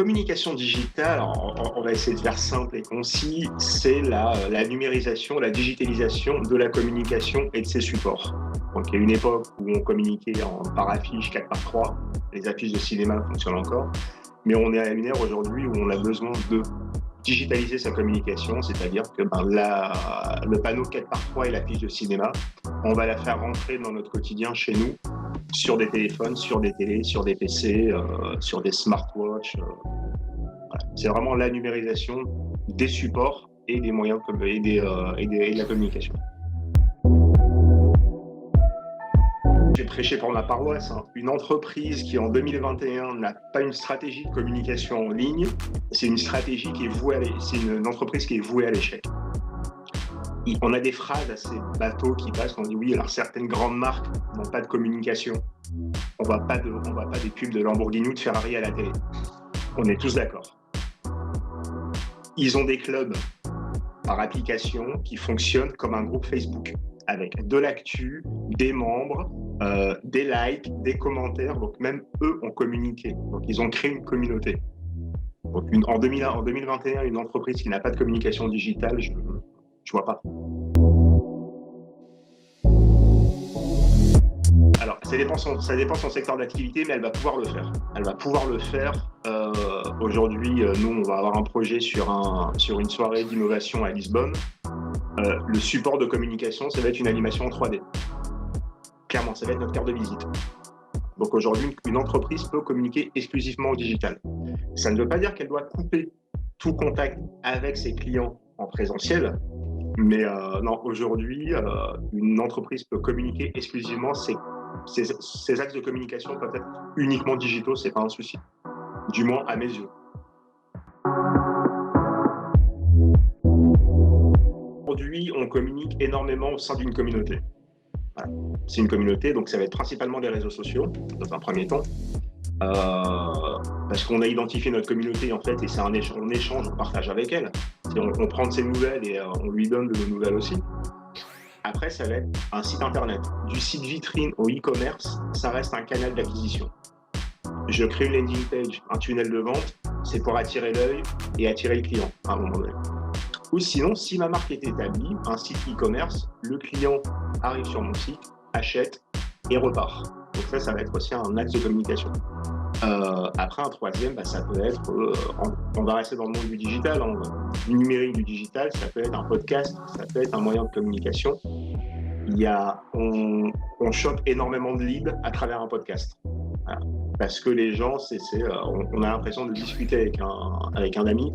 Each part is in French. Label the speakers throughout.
Speaker 1: communication digitale, on va essayer de faire simple et concis, c'est la numérisation, la digitalisation de la communication et de ses supports. Donc il y a une époque où on communiquait par affiche 4x3, les affiches de cinéma fonctionnent encore, mais on est à une ère aujourd'hui où on a besoin de digitaliser sa communication, c'est-à-dire que le panneau 4x3 et l'affiche de cinéma, on va la faire rentrer dans notre quotidien chez nous, sur des téléphones, sur des télés, sur des PC, sur des smartwatches. Voilà. C'est vraiment la numérisation des supports et des moyens et de la communication. J'ai prêché pour ma paroisse. Une entreprise qui en 2021 n'a pas une stratégie de communication en ligne, c'est une stratégie qui est c'est une entreprise qui est vouée à l'échec. On a des phrases assez bateaux qui passent quand on dit oui, alors certaines grandes marques n'ont pas de communication. On ne voit pas des pubs de Lamborghini ou de Ferrari à la télé. On est tous d'accord. Ils ont des clubs par application qui fonctionnent comme un groupe Facebook, avec de l'actu, des membres, des likes, des commentaires. Donc même eux ont communiqué. Donc ils ont créé une communauté. Donc en 2021, une entreprise qui n'a pas de communication digitale, je vois pas. Alors, ça dépend son secteur d'activité, mais elle va pouvoir le faire. Elle va pouvoir le faire. Aujourd'hui, nous, on va avoir un projet sur une soirée d'innovation à Lisbonne. Le support de communication, ça va être une animation en 3D. Clairement, ça va être notre carte de visite. Donc aujourd'hui, une entreprise peut communiquer exclusivement au digital. Ça ne veut pas dire qu'elle doit couper tout contact avec ses clients en présentiel, mais non, aujourd'hui, une entreprise peut communiquer exclusivement. Ses axes de communication peuvent être uniquement digitaux, c'est pas un souci. Du moins à mes yeux. Aujourd'hui, on communique énormément au sein d'une communauté. Voilà. C'est une communauté, donc ça va être principalement des réseaux sociaux, dans un premier temps. Parce qu'on a identifié notre communauté, en fait, et c'est on échange, on partage avec elle. On prend de ses nouvelles et on lui donne de nos nouvelles aussi. Après, ça va être un site internet. Du site vitrine au e-commerce, ça reste un canal d'acquisition. Je crée une landing page, un tunnel de vente, c'est pour attirer l'œil et attirer le client à un moment donné. Ou sinon, si ma marque est établie, un site e-commerce, le client arrive sur mon site, achète et repart. Donc ça va être aussi un axe de communication. Après, un troisième, ça peut être, on va rester dans le monde du digital, du numérique, du digital, ça peut être un podcast, ça peut être un moyen de communication. On chope énormément de leads à travers un podcast. Voilà. Parce que les gens, on a l'impression de discuter avec un ami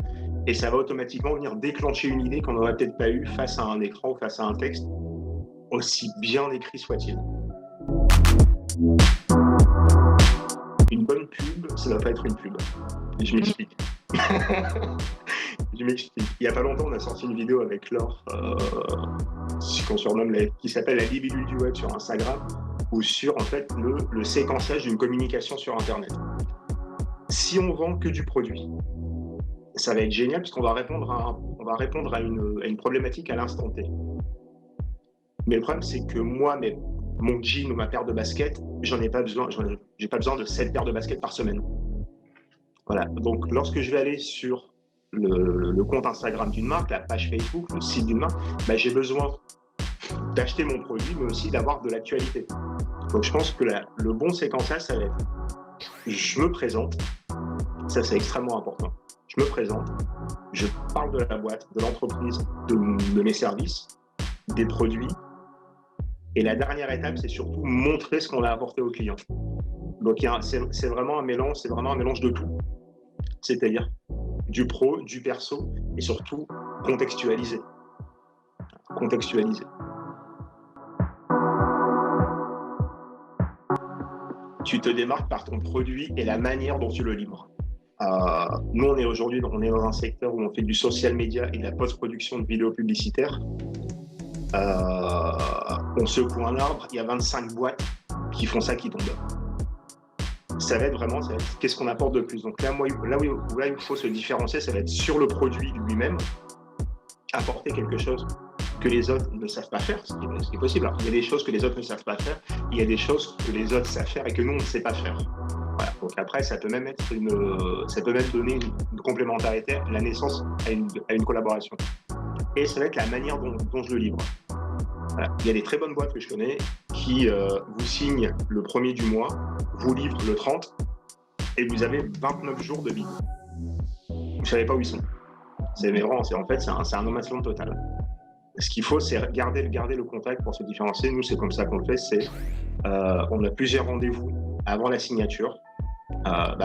Speaker 1: et ça va automatiquement venir déclencher une idée qu'on n'aurait peut-être pas eue face à un écran ou face à un texte, aussi bien écrit soit-il. Une bonne pub, ça ne doit pas être une pub. Je m'explique. Il n'y a pas longtemps, on a sorti une vidéo avec Laure, qu'on surnomme qui s'appelle la libellule du web sur Instagram, ou sur en fait le séquençage d'une communication sur Internet. Si on vend que du produit, ça va être génial parce qu'on va répondre à une problématique à l'instant T. Mais le problème, c'est que moi, mon jean ou ma paire de baskets, j'ai pas besoin de 7 paires de baskets par semaine. Voilà. Donc, lorsque je vais aller sur le compte Instagram d'une marque, la page Facebook, le site d'une marque, j'ai besoin d'acheter mon produit, mais aussi d'avoir de l'actualité. Donc, je pense que le bon séquençage, ça va être je me présente, ça c'est extrêmement important. Je me présente, je parle de la boîte, de l'entreprise, de mes services, des produits. Et la dernière étape, c'est surtout montrer ce qu'on a apporté au client. Donc, c'est vraiment un mélange de tout. C'est-à-dire du pro, du perso et surtout contextualiser. Tu te démarques par ton produit et la manière dont tu le livres. Nous, on est dans un secteur où on fait du social media et de la post-production de vidéos publicitaires. On secoue un arbre, il y a 25 boîtes qui font ça, qui tombent. Ça va être qu'est-ce qu'on apporte de plus. Donc là où il faut se différencier, ça va être sur le produit lui-même, apporter quelque chose que les autres ne savent pas faire, ce qui est possible. Alors, il y a des choses que les autres ne savent pas faire, il y a des choses que les autres savent faire et que nous, on ne sait pas faire. Voilà. Donc après, ça peut même donner une complémentarité, la naissance à une collaboration. Et ça va être la manière dont je le livre. Voilà. Il y a des très bonnes boîtes que je connais qui vous signent le 1er du mois, vous livrent le 30 et vous avez 29 jours de vie. Vous ne savez pas où ils sont. C'est un no-man's total. Ce qu'il faut, c'est garder le contact pour se différencier. Nous, c'est comme ça qu'on le fait. On a plusieurs rendez-vous avant la signature.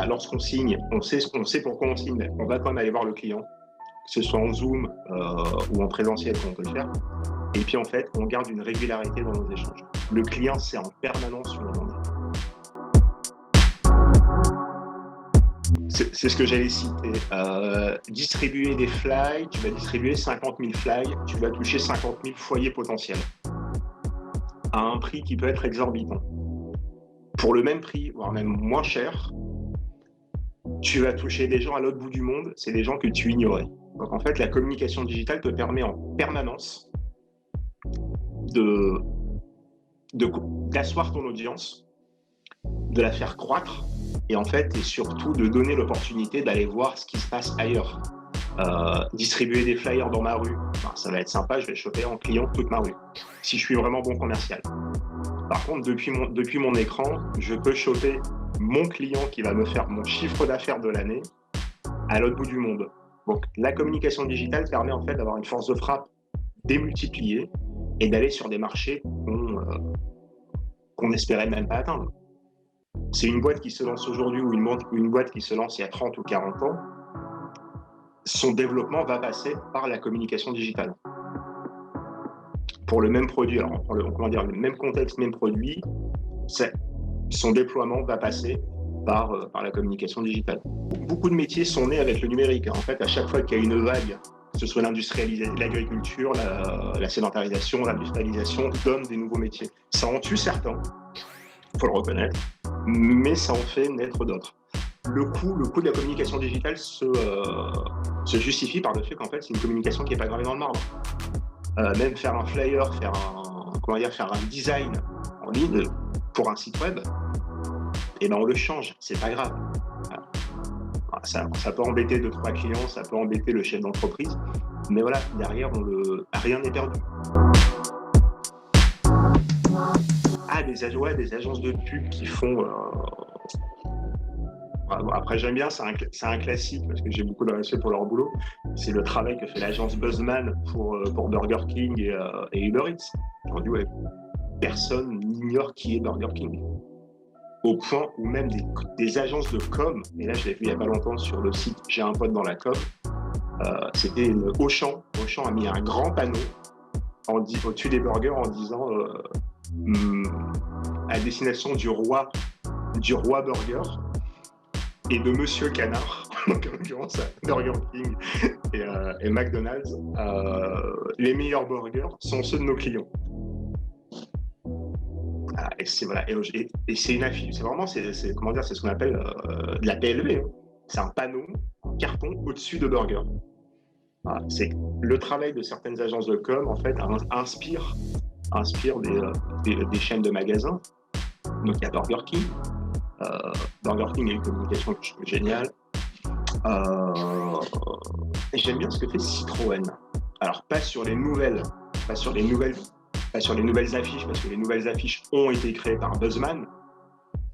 Speaker 1: Lorsqu'on signe, on sait pourquoi on signe. On va quand même aller voir le client, que ce soit en Zoom ou en présentiel, on peut le faire. Et puis en fait, on garde une régularité dans nos échanges. Le client sait en permanence où on en est. C'est ce que j'allais citer. Distribuer des flyers, tu vas distribuer 50 000 flyers, tu vas toucher 50 000 foyers potentiels à un prix qui peut être exorbitant. Pour le même prix, voire même moins cher, tu vas toucher des gens à l'autre bout du monde, c'est des gens que tu ignorais. Donc en fait, la communication digitale te permet en permanence d'asseoir ton audience, de la faire croître et surtout de donner l'opportunité d'aller voir ce qui se passe ailleurs. Distribuer des flyers dans ma rue, ça va être sympa, je vais choper en client toute ma rue, si je suis vraiment bon commercial. Par contre, depuis mon écran, je peux choper mon client qui va me faire mon chiffre d'affaires de l'année à l'autre bout du monde. Donc, la communication digitale permet en fait d'avoir une force de frappe démultipliée et d'aller sur des marchés qu'on n'espérait même pas atteindre. C'est une boîte qui se lance aujourd'hui ou une boîte qui se lance il y a 30 ou 40 ans. Son développement va passer par la communication digitale. Pour le même produit, alors le même contexte, même produit, son déploiement va passer par la communication digitale. Beaucoup de métiers sont nés avec le numérique. En fait, à chaque fois qu'il y a une vague, que ce soit l'agriculture, la sédentarisation, l'industrialisation, donne des nouveaux métiers. Ça en tue certains, il faut le reconnaître, mais ça en fait naître d'autres. Le coût de la communication digitale se justifie par le fait qu'en fait, c'est une communication qui n'est pas gravée dans le marbre. Même faire un flyer, faire un design en ligne pour un site web, on le change, c'est pas grave. Ça peut embêter 2-3 clients, ça peut embêter le chef d'entreprise, mais voilà, derrière, rien n'est perdu. Des agences de pub qui font... Après, j'aime bien, c'est un classique, parce que j'ai beaucoup de respect pour leur boulot. C'est le travail que fait l'agence Buzzman pour Burger King et Uber Eats. Aujourd'hui, personne n'ignore qui est Burger King. Au point où même des agences de com, et là je l'ai vu il n'y a pas longtemps sur le site J'ai un pote dans la com, c'était Auchan. Auchan a mis un grand panneau au-dessus des burgers en disant à destination du roi burger et de Monsieur Canard, donc en l'occurrence Burger King et McDonald's, les meilleurs burgers sont ceux de nos clients. Et c'est une affiche, c'est ce qu'on appelle de la PLV. Hein. C'est un panneau en carton au-dessus de burger. C'est le travail de certaines agences de com en fait inspire des chaînes de magasins. Donc il y a Burger King. Burger King a une communication que je trouve géniale. Et j'aime bien ce que fait Citroën. Alors pas sur les nouvelles affiches, parce que les nouvelles affiches ont été créées par Buzzman.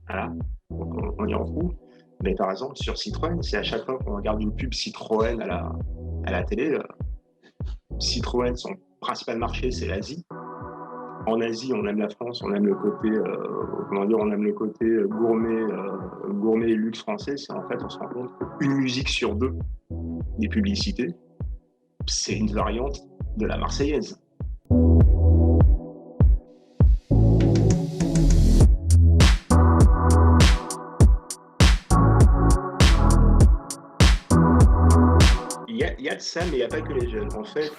Speaker 1: Voilà, donc on y en fout. Mais par exemple, sur Citroën, c'est à chaque fois qu'on regarde une pub Citroën à la télé, Citroën, son principal marché, c'est l'Asie. En Asie, on aime la France, on aime le côté gourmet et luxe français. C'est en fait, on se rend compte qu'une musique sur 2 des publicités, c'est une variante de la Marseillaise. Il y a de ça, mais il n'y a pas que les jeunes. En fait,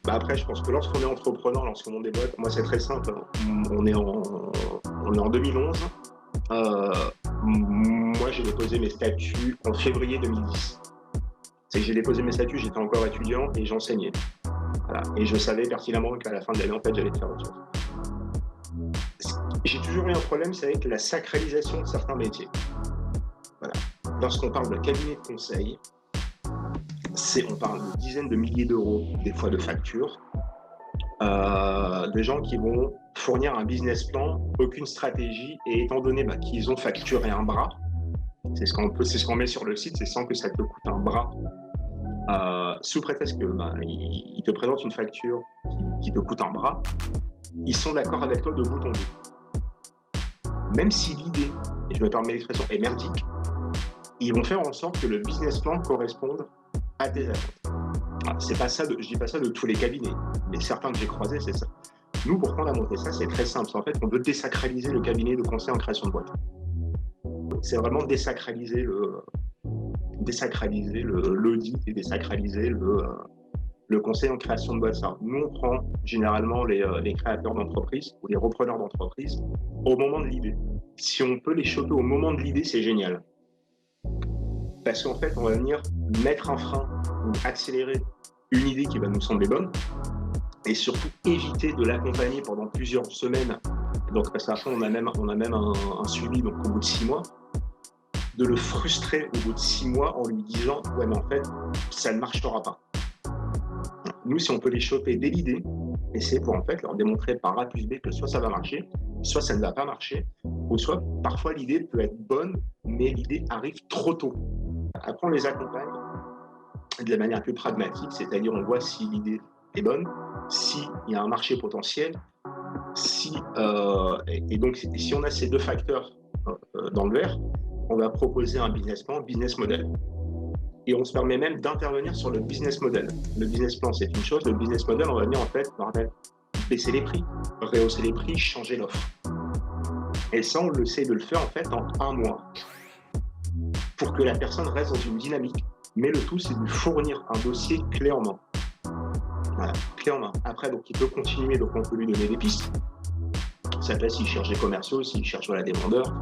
Speaker 1: après, je pense que lorsqu'on est entrepreneur, lorsqu'on monte des boîtes, moi, c'est très simple. On est en 2011. Moi, j'ai déposé mes statuts en février 2010. C'est que j'ai déposé mes statuts, j'étais encore étudiant et j'enseignais. Voilà. Et je savais pertinemment qu'à la fin de l'année, en fait, j'allais faire autre chose. J'ai toujours eu un problème, c'est avec la sacralisation de certains métiers. Voilà. Lorsqu'on parle de cabinet de conseil, on parle de dizaines de milliers d'euros, des fois de factures, de gens qui vont fournir un business plan, aucune stratégie, et étant donné qu'ils ont facturé un bras, c'est ce qu'on met sur le site, c'est sans que ça te coûte un bras, sous prétexte que ils te présentent une facture qui te coûte un bras, ils sont d'accord avec toi de bout en bout. Même si l'idée, et je me permets l'expression, est merdique, ils vont faire en sorte que le business plan corresponde à tes attentes. C'est pas ça, je dis pas ça de tous les cabinets, mais certains que j'ai croisés, c'est ça. Nous, pourquoi on a monté ça? C'est très simple. En fait, on veut désacraliser le cabinet de conseil en création de boîte. C'est vraiment désacraliser l'audit et désacraliser le conseil en création de boîte. Ça. Nous, on prend généralement les créateurs d'entreprise ou les repreneurs d'entreprise au moment de l'idée. Si on peut les choper au moment de l'idée, c'est génial. Parce qu'en fait, on va venir mettre un frein ou accélérer une idée qui va nous sembler bonne et surtout éviter de l'accompagner pendant plusieurs semaines. Donc, parce qu'après, on a même un suivi donc, au bout de 6 mois, de le frustrer au bout de 6 mois en lui disant « Ouais, mais en fait, ça ne marchera pas ». Nous, si on peut les choper dès l'idée, et c'est pour en fait leur démontrer par A plus B que soit ça va marcher, soit ça ne va pas marcher, ou soit parfois l'idée peut être bonne, mais l'idée arrive trop tôt. Après, on les accompagne de la manière plus pragmatique, c'est-à-dire on voit si l'idée est bonne, s'il y a un marché potentiel, et donc si on a ces deux facteurs dans le verre, on va proposer un business plan, business model. Et on se permet même d'intervenir sur le business model. Le business plan, c'est une chose. Le business model, on va venir en fait, baisser les prix, rehausser les prix, changer l'offre. Et ça, on essaie de le faire en fait en 1 mois pour que la personne reste dans une dynamique. Mais le tout, c'est de lui fournir un dossier clé en main. Voilà, clé en main. Après, donc, il peut continuer, donc on peut lui donner des pistes. Ça peut être s'il cherche des commerciaux, s'il cherche des vendeurs,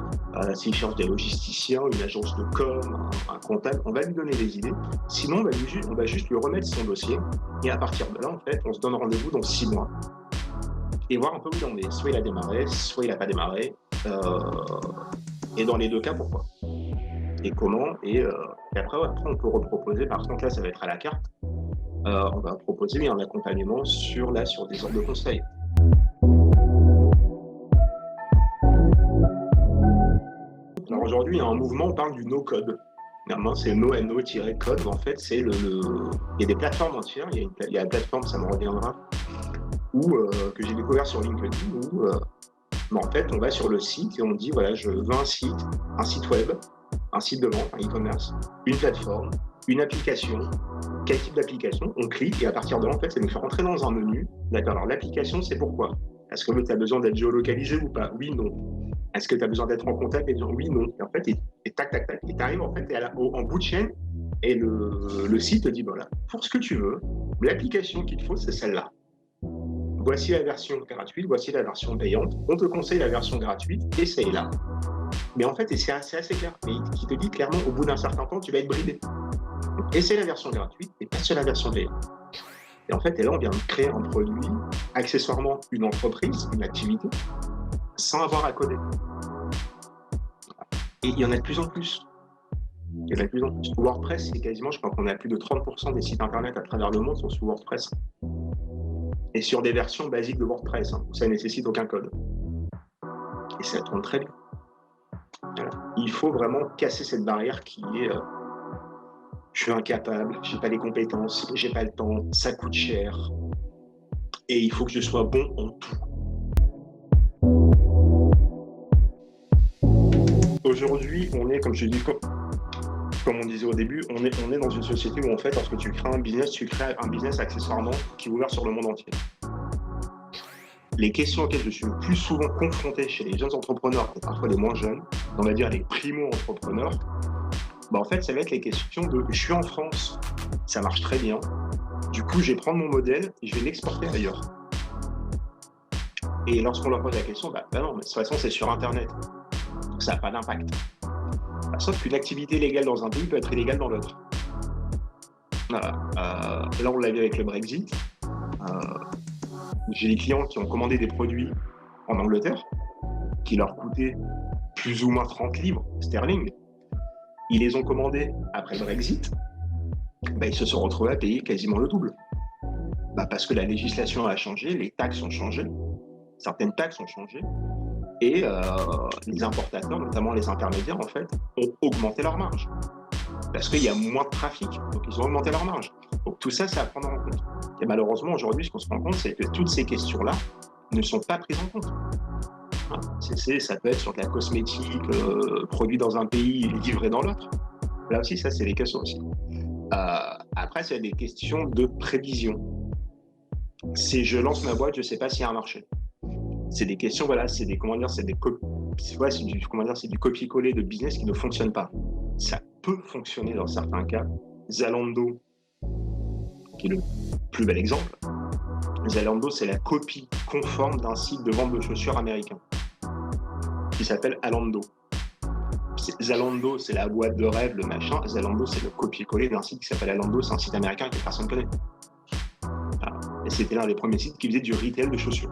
Speaker 1: s'il cherche des logisticiens, une agence de com, un comptable, on va lui donner des idées. Sinon, on va juste lui remettre son dossier. Et à partir de là, en fait, on se donne rendez-vous dans 6 mois. Et voir un peu où il en est. Soit il a démarré, soit il n'a pas démarré. Et dans les deux cas, pourquoi? Et comment? Et après, on peut reproposer. Par contre, là, ça va être à la carte. On va proposer un accompagnement sur des ordres de conseil. Alors aujourd'hui, il y a un mouvement, on parle du no-code. Normalement, c'est no-code. En fait, il y a des plateformes entières. Il y a une plateforme, ça me reviendra, que j'ai découvert sur LinkedIn, où en fait, on va sur le site et on dit, voilà, je veux un site web, un site de vente, un e-commerce, une plateforme, une application. Quel type d'application? On clique et à partir de là, en fait, ça nous fait rentrer dans un menu. D'accord, alors l'application, c'est pourquoi? Est-ce que tu as besoin d'être géolocalisé ou pas? Oui, non. Est-ce que tu as besoin d'être en contact et dire oui, non? Et en fait, tac, tac, tac, et tu arrives en fait en bout de chaîne et le site te dit voilà, pour ce que tu veux, l'application qu'il te faut, c'est celle-là. Voici la version gratuite, voici la version payante. On te conseille la version gratuite, essaye-la. Mais en fait, c'est assez clair. Mais il te dit clairement, au bout d'un certain temps, tu vas être bridé. Donc, essaye la version gratuite et passe sur la version payante. Et en fait, là, on vient de créer un produit, accessoirement une entreprise, une activité, sans avoir à coder. Et il y en a de plus en plus. WordPress, c'est quasiment, je crois qu'on a plus de 30% des sites internet à travers le monde sont sous WordPress. Et sur des versions basiques de WordPress, où ça ne nécessite aucun code. Et ça tourne très bien. Voilà. Il faut vraiment casser cette barrière qui est je suis incapable, je n'ai pas les compétences, je n'ai pas le temps, ça coûte cher. Et il faut que je sois bon en tout. Aujourd'hui, on est, comme je dis, comme on disait au début, on est dans une société où en fait, lorsque tu crées un business accessoirement qui est ouvert sur le monde entier. Les questions auxquelles je suis le plus souvent confronté chez les jeunes entrepreneurs, et parfois les moins jeunes, on va dire les primo-entrepreneurs, en fait, ça va être les questions de « je suis en France, ça marche très bien, du coup, je vais prendre mon modèle et je vais l'exporter ailleurs ». Et lorsqu'on leur pose la question, non, mais de toute façon, c'est sur Internet, donc ça n'a pas d'impact. Sauf qu'une activité légale dans un pays peut être illégale dans l'autre. Voilà. Là, on l'a vu avec le Brexit. J'ai des clients qui ont commandé des produits en Angleterre. qui leur coûtaient plus ou moins 30 livres sterling. Ils les ont commandés après le Brexit. Ils se sont retrouvés à payer quasiment le double. Parce que la législation a changé, les taxes ont changé, certaines taxes ont changé, et les importateurs, notamment les intermédiaires, en fait, ont augmenté leur marge. Parce qu'il y a moins de trafic, donc ils ont augmenté leur marge. Donc tout ça, c'est à prendre en compte. Et malheureusement, aujourd'hui, ce qu'on se rend compte, c'est que toutes ces questions-là ne sont pas prises en compte. Ça peut être sur de la cosmétique, produit dans un pays et livré dans l'autre. Là aussi, ça, c'est des questions aussi. Après, c'est des questions de prévision. Si je lance ma boîte, je ne sais pas s'il y a un marché. C'est des questions, voilà, c'est du copier-coller de business qui ne fonctionne pas. Ça peut fonctionner dans certains cas. Zalando, qui est le plus bel exemple. Zalando, c'est la copie conforme d'un site de vente de chaussures américain qui s'appelle Alando. Zalando, c'est la boîte de rêve, le machin. Zalando, c'est le copier-coller d'un site qui s'appelle Alando. C'est un site américain que personne ne connaît. Et c'était l'un des premiers sites qui faisait du retail de chaussures.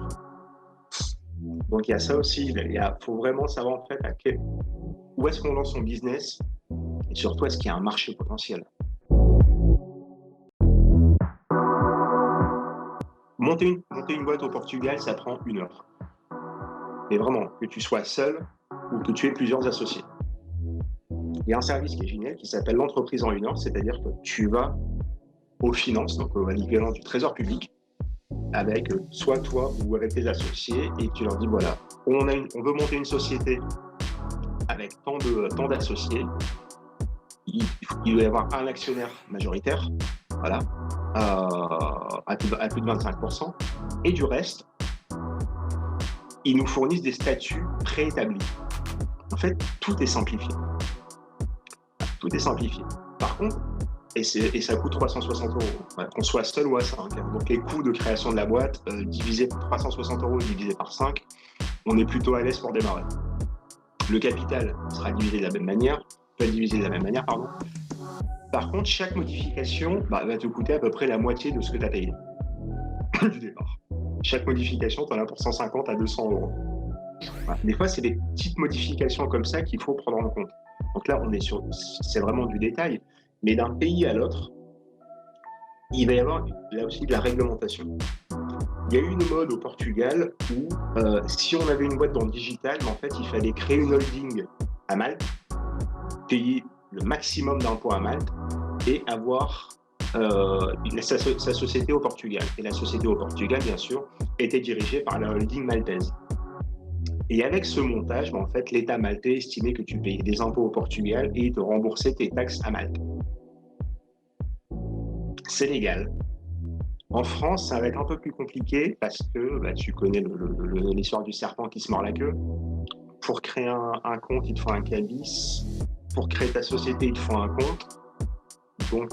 Speaker 1: Donc il y a ça aussi. Il faut vraiment savoir en fait où est-ce qu'on lance son business et surtout est-ce qu'il y a un marché potentiel. Monter une boîte au Portugal, ça prend 1 heure. Mais vraiment, que tu sois seul ou que tu aies plusieurs associés. Il y a un service qui est génial qui s'appelle l'entreprise en 1 heure, c'est-à-dire que tu vas aux finances, donc à l'équivalent du trésor public, avec soit toi ou avec tes associés, et tu leur dis voilà, on veut monter une société avec tant d'associés, il doit y avoir un actionnaire majoritaire, voilà, à plus de 25%, et du reste, ils nous fournissent des statuts préétablis. En fait, tout est simplifié. Tout est simplifié. Par contre, et ça coûte 360 €, voilà, qu'on soit seul ou à 5. Donc les coûts de création de la boîte, divisé par 360 € divisé par 5, on est plutôt à l'aise pour démarrer. Le capital sera divisé de la même manière, peut être divisé de la même manière, pardon. Par contre, chaque modification va te coûter à peu près la moitié de ce que tu as payé du départ. Chaque modification, tu en as pour 150 à 200 €. Voilà. Des fois, c'est des petites modifications comme ça qu'il faut prendre en compte. Donc là, c'est vraiment du détail. Mais d'un pays à l'autre, il va y avoir là aussi de la réglementation. Il y a eu une mode au Portugal où si on avait une boîte dans le digital, en fait, il fallait créer une holding à Malte, payer le maximum d'impôts à Malte et avoir sa société au Portugal. Et la société au Portugal, bien sûr, était dirigée par la holding maltaise. Et avec ce montage, en fait, l'État maltais estimait que tu payais des impôts au Portugal et te remboursait tes taxes à Malte. C'est légal. En France, ça va être un peu plus compliqué parce que tu connais l'histoire du serpent qui se mord la queue. Pour créer un compte, il te faut un cabis. Pour créer ta société, il te faut un compte. Donc,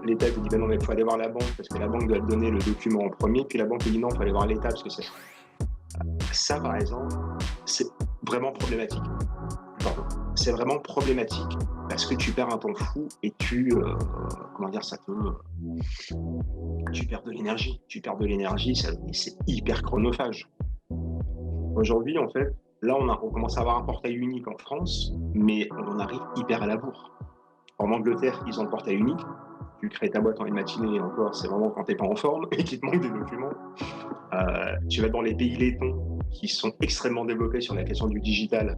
Speaker 1: l'État te dit non, mais il faut aller voir la banque parce que la banque doit te donner le document en premier. Puis la banque te dit non, il faut aller voir l'État parce que ça, par exemple, c'est vraiment problématique. Pardon. C'est vraiment problématique parce que tu perds un temps fou et tu perds de l'énergie. C'est hyper chronophage. Aujourd'hui, en fait, là, on commence à avoir un portail unique en France, mais on en arrive hyper à la bourre. En Angleterre, ils ont le portail unique. Tu crées ta boîte en une matinée et encore, c'est vraiment quand tu n'es pas en forme et qu'il te manque des documents. Tu vas dans les pays laitons qui sont extrêmement développés sur la question du digital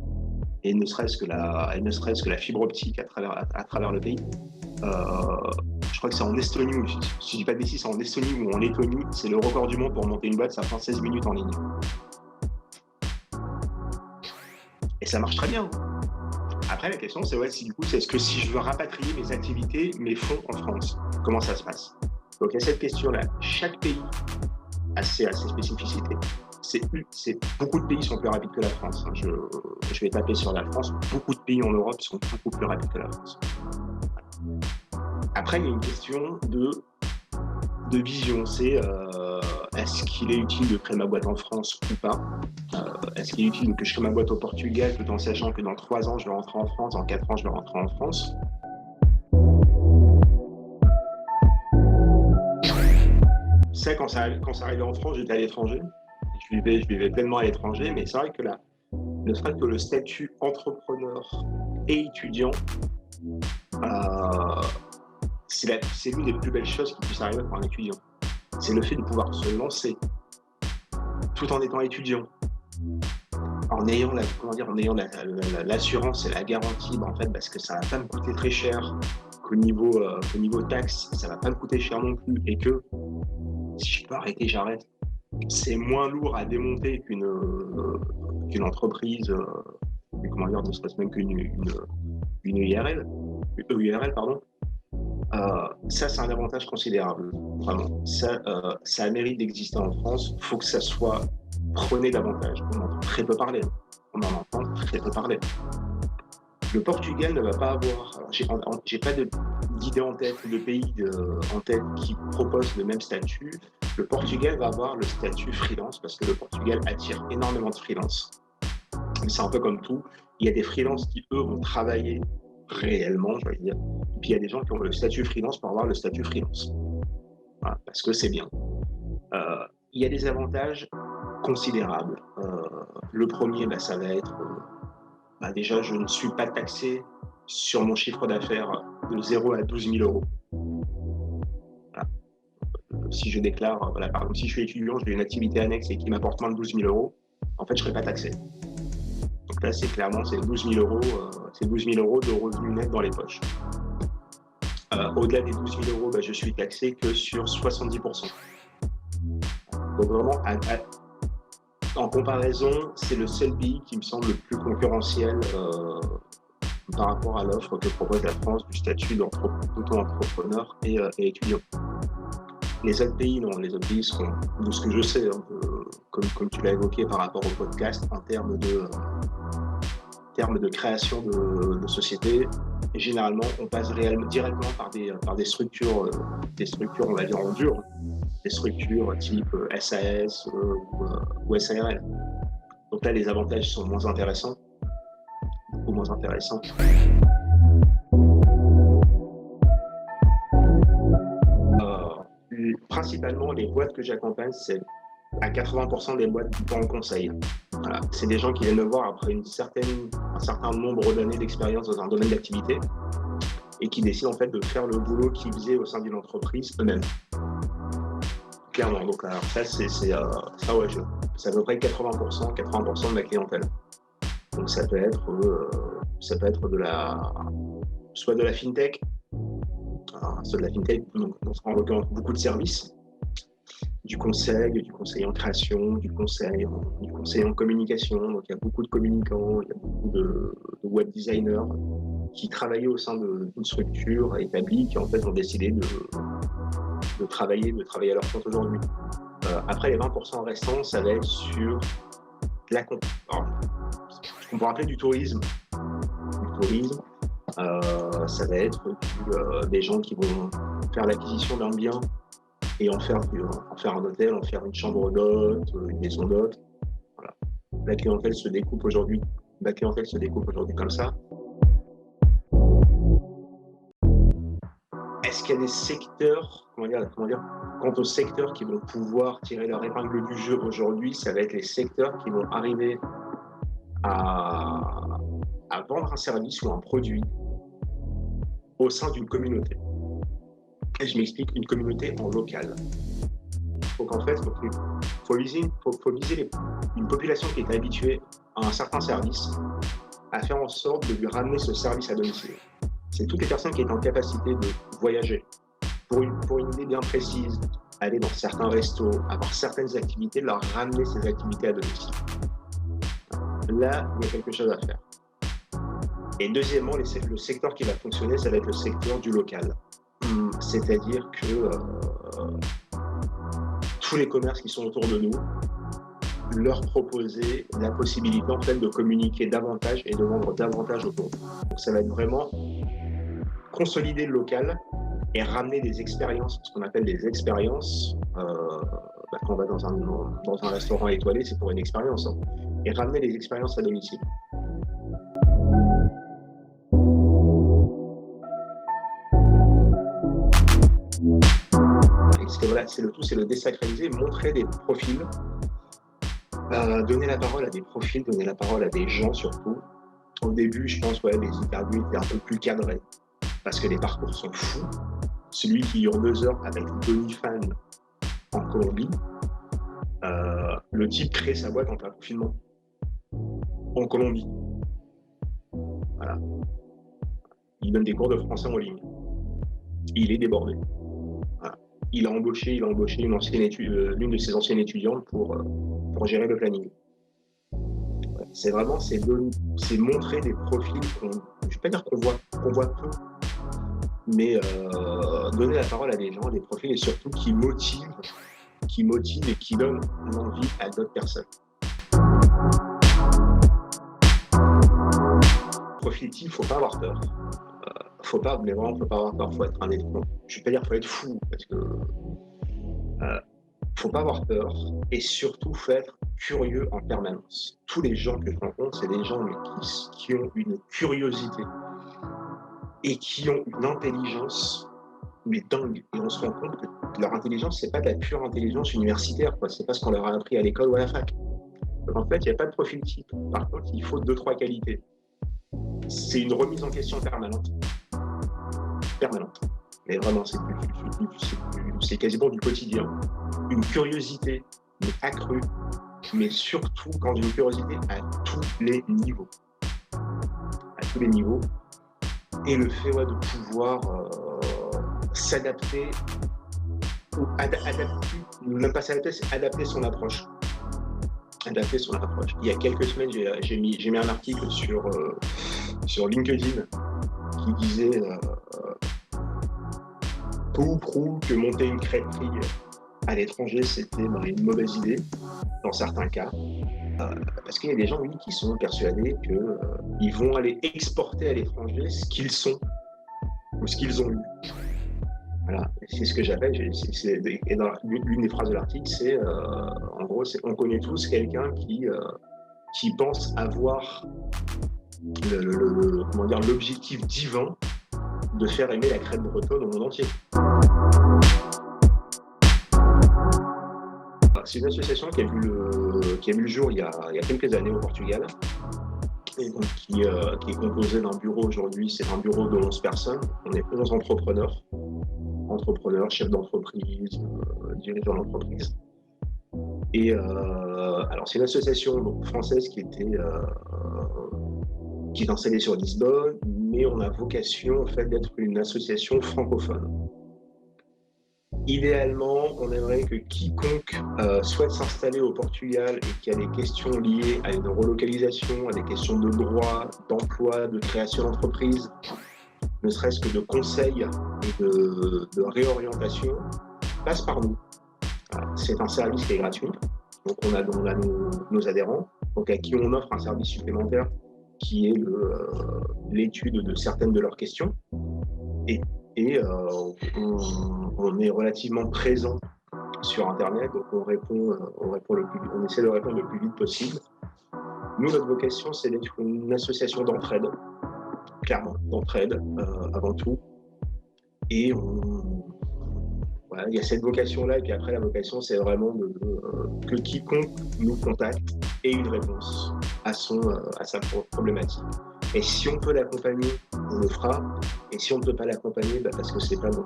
Speaker 1: et ne serait-ce que la fibre optique à travers le pays. Je crois que c'est en Estonie, si je dis pas de bêtises, c'est en Estonie ou en Lettonie, c'est le record du monde pour monter une boîte, ça prend 16 minutes en ligne. Et ça marche très bien. Après, la question, c'est est-ce que si je veux rapatrier mes activités, mes fonds en France, comment ça se passe? Donc, il y a cette question-là. Chaque pays a ses spécificités. Beaucoup de pays sont plus rapides que la France. Je vais taper sur la France. Beaucoup de pays en Europe sont beaucoup plus rapides que la France. Après, il y a une question de vision. C'est est-ce qu'il est utile de créer ma boîte en France ou pas? Est-ce qu'il est utile que je crée ma boîte au Portugal tout en sachant que dans 3 ans, je vais rentrer en France, dans 4 ans, je vais rentrer en France? Ça, quand ça arrivait en France, j'étais à l'étranger. Je vivais pleinement à l'étranger, mais c'est vrai que le fait que le statut entrepreneur et étudiant, euh, c'est l'une des plus belles choses qui puisse arriver pour un étudiant. C'est le fait de pouvoir se lancer tout en étant étudiant, en ayant l'assurance et la garantie, en fait, parce que ça va pas me coûter très cher, qu'au niveau taxe, ça va pas me coûter cher non plus, et que si je peux arrêter, j'arrête. C'est moins lourd à démonter qu'une entreprise, ne serait-ce même une URL, pardon. Ça, c'est un avantage considérable, vraiment. Ça a mérite d'exister en France. Il faut que ça soit prôné davantage. On en entend très peu parler. Le Portugal ne va pas avoir. J'ai pas d'idée en tête, de pays en tête qui propose le même statut. Le Portugal va avoir le statut freelance parce que le Portugal attire énormément de freelance. C'est un peu comme tout. Il y a des freelances qui, eux, vont travailler réellement, je vais dire. Et puis il y a des gens qui ont le statut freelance pour avoir le statut freelance. Voilà, parce que c'est bien. Il y a des avantages considérables. Le premier, ça va être déjà, je ne suis pas taxé sur mon chiffre d'affaires de 0 à 12 000 euros. Voilà. Si je déclare, par exemple, si je suis étudiant, j'ai une activité annexe et qui m'apporte moins de 12 000 euros, en fait, je ne serai pas taxé. Donc là, c'est 12 000 euros, c'est 12 000 euros de revenus nets dans les poches. Au-delà des 12 000 euros, je suis taxé que sur 70%. Donc vraiment, en comparaison, c'est le seul pays qui me semble le plus concurrentiel par rapport à l'offre que propose la France du statut d'auto-entrepreneur et étudiant. Les autres pays, non. Les autres pays seront, de ce que je sais, comme tu l'as évoqué par rapport au podcast, en termes de création de société. Et généralement, on passe directement par des structures, on va dire en dur, des structures type SAS ou SARL. Donc là, les avantages sont moins intéressants, beaucoup moins intéressants. Principalement, les boîtes que j'accompagne, c'est à 80% des boîtes du temps en conseil. Voilà. C'est des gens qui viennent me voir après un certain nombre d'années d'expérience dans un domaine d'activité et qui décident en fait de faire le boulot qu'ils faisaient au sein d'une entreprise eux-mêmes. Clairement. Donc alors, ça, c'est à peu près 80% de ma clientèle. Donc ça peut être soit de la fintech, donc en l'occurrence beaucoup de services, du conseil en création, du conseil en communication. Donc il y a beaucoup de communicants, il y a beaucoup de web designers qui travaillaient au sein d'une structure établie, qui en fait ont décidé de travailler à leur compte aujourd'hui. Après les 20% restants, ça va être sur ce qu'on peut appeler du tourisme. Ça va être des gens qui vont faire l'acquisition d'un bien et en faire un hôtel, en faire une chambre d'hôte, une maison d'hôte. Voilà. La clientèle se découpe aujourd'hui comme ça. Est-ce qu'il y a des secteurs, quant aux secteurs qui vont pouvoir tirer leur épingle du jeu aujourd'hui, ça va être les secteurs qui vont arriver à vendre un service ou un produit au sein d'une communauté. Et je m'explique, une communauté en local. Donc en fait, il faut viser une population qui est habituée à un certain service, à faire en sorte de lui ramener ce service à domicile. C'est toutes les personnes qui sont en capacité de voyager pour une idée bien précise, aller dans certains restos, avoir certaines activités, leur ramener ces activités à domicile. Là, il y a quelque chose à faire. Et deuxièmement, le secteur qui va fonctionner, ça va être le secteur du local. C'est-à-dire que tous les commerces qui sont autour de nous, leur proposer la possibilité en fait de communiquer davantage et de vendre davantage autour. Donc ça va être vraiment consolider le local et ramener des expériences, ce qu'on appelle des expériences. Quand on va dans un restaurant étoilé, c'est pour une expérience, et ramener les expériences à domicile. Parce que voilà, c'est le tout, c'est le désacraliser, montrer des profils Donner la parole à des profils, donner la parole à des gens surtout. Au début, je pense, ouais, les interviews étaient un peu plus cadrées parce que les parcours sont fous. Celui qui dure 2 heures avec Donny Fan en Colombie, le type crée sa boîte en plein confinement en Colombie. Voilà. Il donne des cours de français en ligne. Il est débordé. Voilà. Il a embauché l'une de ses anciennes étudiantes pour gérer le planning. C'est vraiment, c'est montrer des profils je ne vais pas dire qu'on voit peu, mais donner la parole à des gens, des profils et surtout qui motivent et qui donnent l'envie à d'autres personnes. Profil type, faut pas avoir peur. Faut pas avoir peur. Faut être je vais pas dire faut être fou parce que faut pas avoir peur et surtout faut être curieux en permanence. Tous les gens que je rencontre, c'est des gens qui ont une curiosité et qui ont une intelligence mais dingue. Et on se rend compte que leur intelligence, c'est pas de la pure intelligence universitaire, quoi. C'est pas ce qu'on leur a appris à l'école ou à la fac. Donc en fait, il n'y a pas de profil type. Par contre, il faut 2-3 qualités. C'est une remise en question permanente. Mais vraiment, c'est quasiment du quotidien. Une curiosité mais accrue, mais surtout quand une curiosité à tous les niveaux. Et le fait de pouvoir s'adapter, ou même pas s'adapter, c'est adapter son approche. Il y a quelques semaines, j'ai mis un article sur LinkedIn qui disait peu ou prou que monter une crêperie à l'étranger, c'était une mauvaise idée, dans certains cas. Parce qu'il y a des gens, oui, qui sont persuadés qu'ils vont aller exporter à l'étranger ce qu'ils sont ou ce qu'ils ont eu. Voilà, c'est ce que j'appelle, et dans l'une des phrases de l'article, c'est en gros, on connaît tous quelqu'un qui pense avoir l'objectif divin de faire aimer la crête bretonne au monde entier. C'est une association qui a vu le jour il y a quelques années au Portugal, et donc qui est composée d'un bureau aujourd'hui, c'est un bureau de 11 personnes. On est 11 entrepreneurs, chefs d'entreprise, dirigeants d'entreprise. Et alors c'est une association française qui est installée sur Lisbonne, mais on a vocation en fait d'être une association francophone. Idéalement, on aimerait que quiconque souhaite s'installer au Portugal et qui a des questions liées à une relocalisation, à des questions de droit, d'emploi, de création d'entreprise, ne serait-ce que de conseils et de réorientation, passe par nous. C'est un service qui est gratuit, donc on a nos adhérents, donc à qui on offre un service supplémentaire qui est l'étude de certaines de leurs questions. Et on est relativement présent sur Internet, donc on essaie de répondre le plus vite possible. Nous, notre vocation, c'est d'être une association d'entraide, clairement, d'entraide avant tout. Et il y a cette vocation-là, et puis après, la vocation, c'est vraiment que quiconque nous contacte ait une réponse à sa problématique. Et si on peut l'accompagner, on le fera. Et si on ne peut pas l'accompagner, parce que c'est pas dans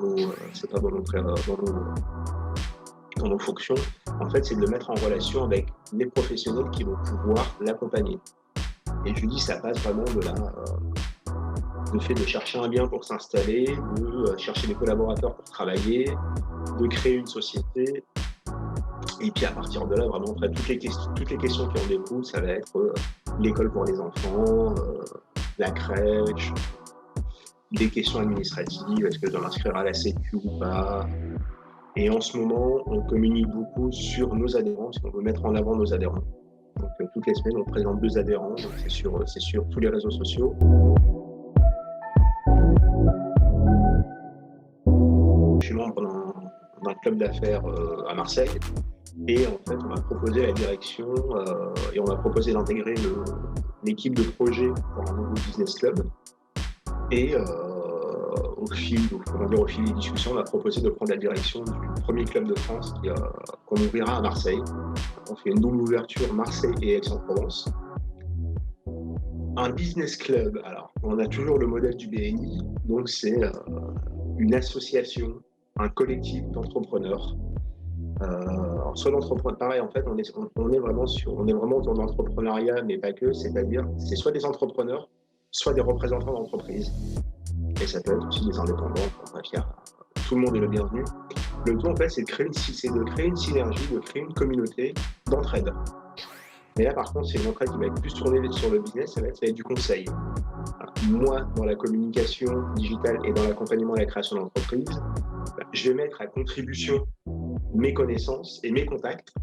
Speaker 1: nos fonctions, en fait, c'est de le mettre en relation avec les professionnels qui vont pouvoir l'accompagner. Et je dis, ça passe vraiment le fait de chercher un bien pour s'installer, de chercher des collaborateurs pour travailler, de créer une société. Et puis à partir de là, vraiment, après, toutes les questions qui en découlent, ça va être l'école pour les enfants, la crèche, des questions administratives, est-ce que je dois m'inscrire à la Sécu ou pas. Et en ce moment, on communique beaucoup sur nos adhérents, parce qu'on veut mettre en avant nos adhérents. Donc toutes les semaines, on présente 2 adhérents, donc c'est sur tous les réseaux sociaux. Je suis membre d'un club d'affaires à Marseille. Et en fait, on m'a proposé la direction et on m'a proposé d'intégrer l'équipe de projet pour un nouveau business club. Et au fil des discussions, on m'a proposé de prendre la direction du premier club de France qu'on ouvrira à Marseille. On fait une double ouverture Marseille et Aix-en-Provence. Un business club, alors on a toujours le modèle du BNI, donc c'est une association, un collectif d'entrepreneurs. Soit d'entrepreneurs, pareil, en fait, on est vraiment dans l'entrepreneuriat, mais pas que, c'est-à-dire, c'est soit des entrepreneurs, soit des représentants d'entreprises, et ça peut être aussi des indépendants, tout le monde est le bienvenu. Le tout, en fait, c'est de créer une synergie, de créer une communauté d'entraide. Mais là, par contre, c'est une entraide qui va être plus tournée sur le business, ça va être du conseil. Moi, dans la communication digitale et dans l'accompagnement à la création d'entreprise, je vais mettre à contribution mes connaissances et mes contacts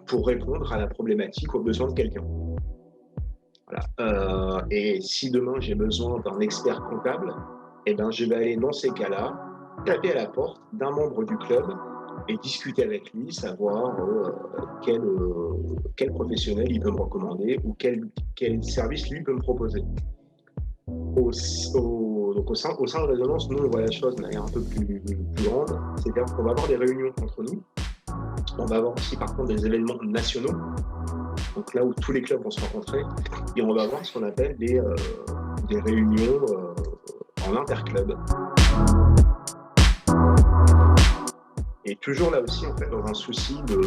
Speaker 1: pour répondre à la problématique, aux besoins de quelqu'un. Voilà. Et si demain j'ai besoin d'un expert comptable, je vais aller dans ces cas-là, taper à la porte d'un membre du club et discuter avec lui, savoir quel professionnel il peut me recommander ou quel service lui peut me proposer. Donc au sein de Résonance, nous on voit la chose de manière un peu plus grande, c'est-à-dire qu'on va avoir des réunions entre nous, on va avoir aussi par contre des événements nationaux, donc là où tous les clubs vont se rencontrer, et on va avoir ce qu'on appelle des réunions en interclub. Et toujours là aussi, en fait, dans un souci de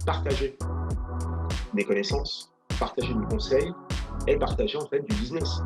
Speaker 1: partager des connaissances, partager du conseil et partager en fait du business.